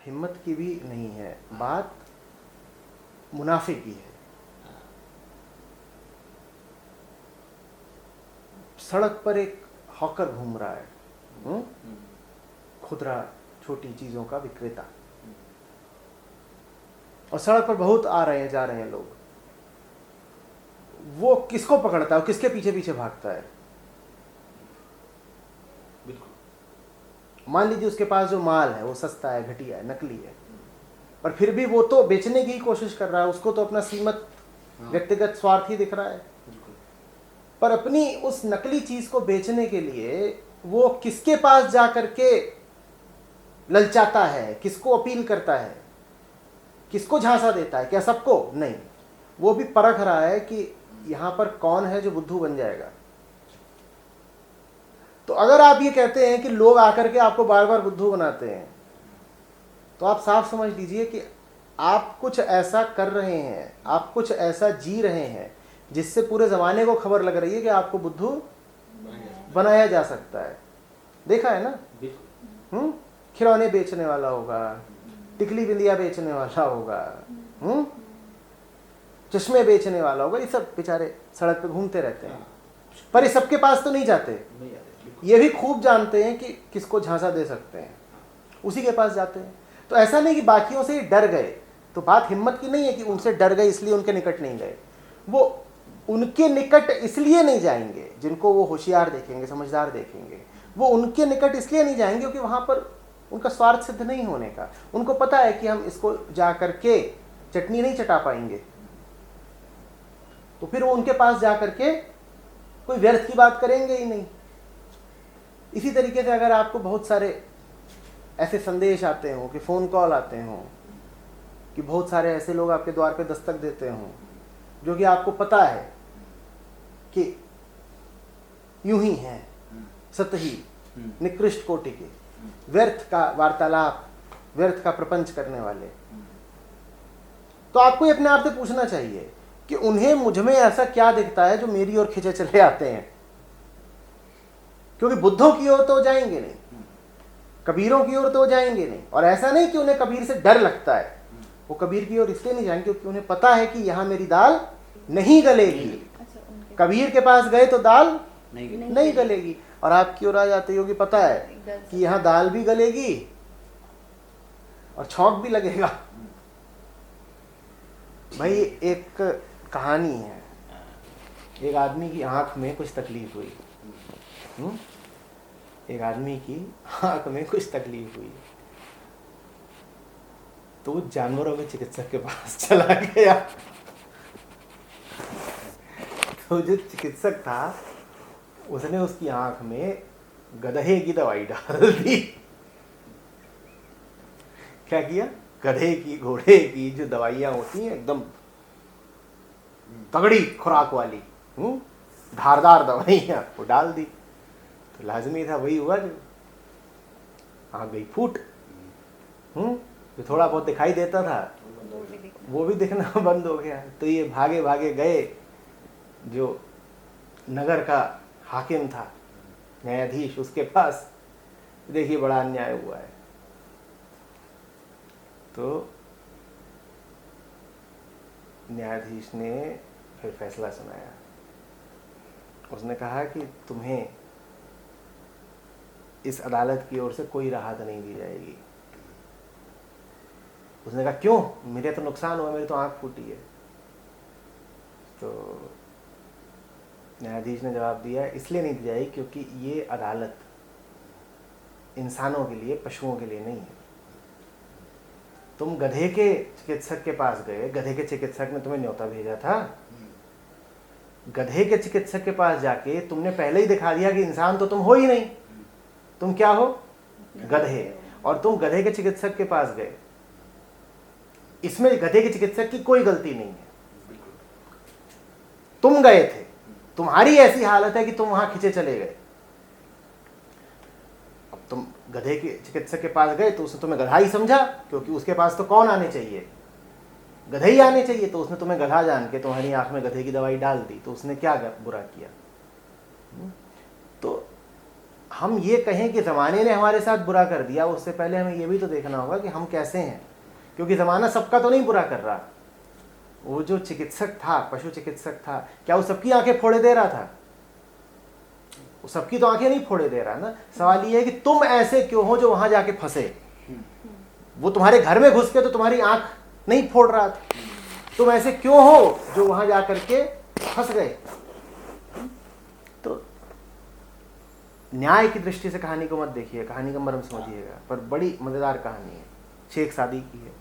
हिम्मत की भी नहीं है, बात मुनाफे की है। सड़क पर एक हॉकर घूम रहा है, खुदरा छोटी चीजों का विक्रेता, और सड़क पर बहुत आ रहे हैं जा रहे हैं लोग। वो किसको पकड़ता है, किसके पीछे पीछे भागता है? मान लीजिए उसके पास जो माल है वो सस्ता है, घटिया है, नकली है, पर फिर भी वो तो बेचने की कोशिश कर रहा है। उसको तो अपना सीमित व्यक्तिगत स्वार्थ ही दिख रहा है। पर अपनी उस नकली चीज को बेचने के लिए वो किसके पास जा करके ललचाता है, किसको अपील करता है, किसको झांसा देता है? क्या सबको? नहीं, वो भी परख रहा है कि यहां पर कौन है जो बुद्धू बन जाएगा। तो अगर आप ये कहते हैं कि लोग आकर के आपको बार बार बुद्धू बनाते हैं, तो आप साफ समझ लीजिए कि आप कुछ ऐसा कर रहे हैं, आप कुछ ऐसा जी रहे हैं जिससे पूरे जमाने को खबर लग रही है कि आपको बुद्धू बनाया जा सकता है। देखा है ना? खिलौने बेचने वाला होगा, टिकली बिंदिया बेचने वाला होगा, चश्मे बेचने वाला होगा, ये सब बेचारे सड़क पे घूमते रहते हैं, पर ये सबके पास तो नहीं जाते। ये भी खूब जानते हैं कि किसको झांसा दे सकते हैं, उसी के पास जाते हैं। तो ऐसा नहीं कि बाकियों से डर गए, तो बात हिम्मत की नहीं है कि उनसे डर गए इसलिए उनके निकट नहीं गए। वो उनके निकट इसलिए नहीं जाएंगे, जिनको वो होशियार देखेंगे, समझदार देखेंगे, वो उनके निकट इसलिए नहीं जाएंगे क्योंकि वहां पर उनका स्वार्थ सिद्ध नहीं होने का। उनको पता है कि हम इसको जा करके चटनी नहीं चटा पाएंगे, तो फिर वो उनके पास जा करके कोई व्यर्थ की बात करेंगे ही नहीं। इसी तरीके से अगर आपको बहुत सारे ऐसे संदेश आते हों कि फ़ोन कॉल आते हों कि बहुत सारे ऐसे लोग आपके द्वार पे दस्तक देते हों जो कि आपको पता है कि यूं ही हैं, सतही, निकृष्ट कोटि के, व्यर्थ का वार्तालाप, व्यर्थ का प्रपंच करने वाले, तो आपको ये अपने आप से पूछना चाहिए कि उन्हें मुझ में ऐसा क्या दिखता है जो मेरी ओर खिंचे चले आते हैं। क्योंकि बुद्धों की ओर तो जाएंगे नहीं, कबीरों की ओर तो जाएंगे नहीं। और ऐसा नहीं कि उन्हें कबीर से डर लगता है, वो कबीर की ओर इसलिए नहीं जाएंगे क्योंकि उन्हें पता है कि यहां मेरी दाल नहीं गलेगी। कबीर के पास गए तो दाल नहीं गलेगी, और आपकी ओर आ जाते हो कि पता है कि यहां दाल भी गलेगी और छौंक भी लगेगा। भाई एक कहानी है, एक आदमी की आंख में कुछ तकलीफ हुई, एक आदमी की आंख में कुछ तकलीफ हुई, तो वो जानवरों के चिकित्सक के पास चला गया। तो जो चिकित्सक था उसने उसकी आंख में गधे की दवाई डाल दी। क्या किया? गधे की, घोड़े की जो दवाइयां होती हैं एकदम तगड़ी खुराक वाली, धारदार दवाइयां, वो डाल दी। तो लाजमी था वही हुआ जो आंख गई फूट। जो थोड़ा बहुत दिखाई देता था वो भी दिखना बंद हो गया। तो ये भागे भागे गए जो नगर का हाकिम था, न्यायाधीश, उसके पास। देखिए बड़ा अन्याय हुआ है। तो न्यायाधीश ने फिर फैसला सुनाया। उसने कहा कि तुम्हें इस अदालत की ओर से कोई राहत नहीं दी जाएगी। उसने कहा क्यों? मेरे तो नुकसान हुआ, मेरी तो आंख फूटी है। तो न्यायाधीश ने जवाब दिया इसलिए नहीं दी जाएगी क्योंकि ये अदालत इंसानों के लिए, पशुओं के लिए नहीं है। तुम गधे के चिकित्सक के पास गए, गधे के चिकित्सक ने तुम्हें न्योता भेजा था। गधे के चिकित्सक के पास जाके तुमने पहले ही दिखा दिया कि इंसान तो तुम हो ही नहीं, तुम क्या हो? गधे। और तुम गधे के चिकित्सक के पास गए, इसमें गधे के चिकित्सक की कोई गलती नहीं है। तुम गए थे, तुम्हारी ऐसी हालत है कि तुम वहां खिंचे चले गए। अब तुम गधे के चिकित्सक के पास गए तो उसने तुम्हें गधा ही समझा, क्योंकि उसके पास तो कौन आने चाहिए? गधे ही आने चाहिए। तो उसने तुम्हें गधा जान के तुम्हारी आंख में गधे की दवाई डाल दी। तो उसने क्या बुरा किया? तो हम ये कहें कि ज़माने ने हमारे साथ बुरा कर दिया, उससे पहले हमें ये भी तो देखना होगा कि हम कैसे हैं, क्योंकि ज़माना सबका तो नहीं बुरा कर रहा। वो जो चिकित्सक था, पशु चिकित्सक था, क्या वो सबकी आंखें फोड़े दे रहा था? वो सबकी तो आंखें नहीं फोड़े दे रहा ना। सवाल ये है कि तुम ऐसे क्यों हो जो वहां जाके फंसे? वो तुम्हारे घर में घुस के तो तुम्हारी आंख नहीं फोड़ रहा था, तुम ऐसे क्यों हो जो वहां जाकर के फंस गए? तो न्याय की दृष्टि से कहानी को मत देखिए, कहानी का मर्म समझिएगा, पर बड़ी मजेदार कहानी है, शेख सादी की है।